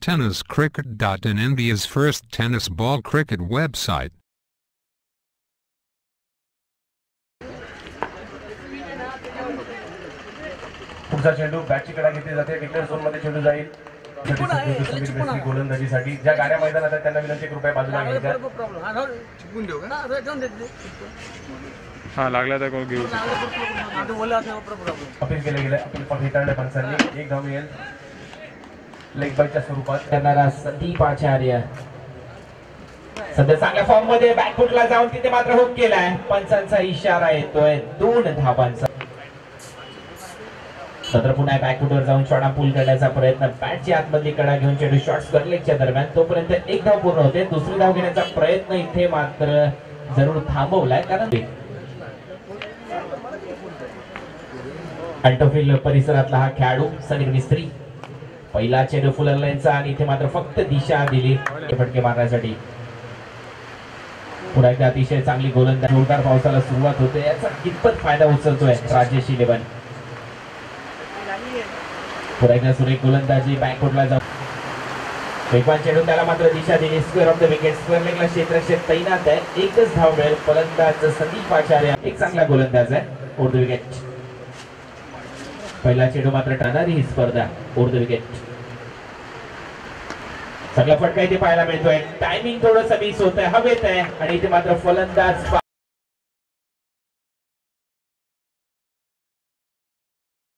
tenniscricket.in, India's first tennis ball cricket website. पुढचा चेंडू बॅटची कडा घेतली जाते. डिक्लेअर झोन मध्ये चेंडू जाईल. गोलंदाजीसाठी ज्या गाड्या मैदानात आहेत त्यांना विनंती कृपया बाजूला घ्यायच्या. हा लागला तर कोण घेऊ अपील केले गेले. अपील पण हिटाळले पंचांनी. एक धाव मिळेल लेग बायच्या स्वरूपात. करणारा संदीप आचार्य सध्या चांगल्या फॉर्म मध्ये बॅकफुटला जाऊन तिथे मात्र हुक केलाय. पंचांचा इशारा येतोय 2 धावांचा. सत्र पुन्हा बॅकफुटवर जाऊन शॉर्ट पूल करण्याचा प्रयत्न. बॅटची आतमधली कडा घेऊन चेंडू शॉर्ट्स करलेच्या दरम्यान तोपर्यंत एक धाव पूर्ण होते. दुसरी धाव घेण्याचा प्रयत्न इथे मात्र जरूर थांबवलाय कारण अल्टोफिल परिसरातला हा खेळाडू सनील मिस्त्री. पहिला चेंडू फुल लाईनचा आणि इथे मात्र फक्त दिशा दिली फटके मारण्यासाठी. पुन्हा एकदा अतिशय चांगली गोलंदाजी. जोरदार पावसाला सुरुवात होते याचा कितपत फायदा उचलतोय राजेश 11. पुन्हा एकदा सुरेख गोलंदाजी. बॅकफुटला जाऊन वेगवान चेंडू त्याला मात्र दिशा दिली. Square of the wicket. Square लेगला क्षेत्ररक्षक तैनात आहे. एकच धाव मिळेल. फलंदाज संदीप आचार्य एक चांगला गोलंदाज आहे. Over the wicket. पहिला चेंडू मात्र टाळणारी ही स्पर्धा. Over the wicket. चांगला फटका इथे पाहायला मिळतोय. टायमिंग थोडंसं मिस होत आहे. हवेत आहे आणि इथे मात्र फलंदाज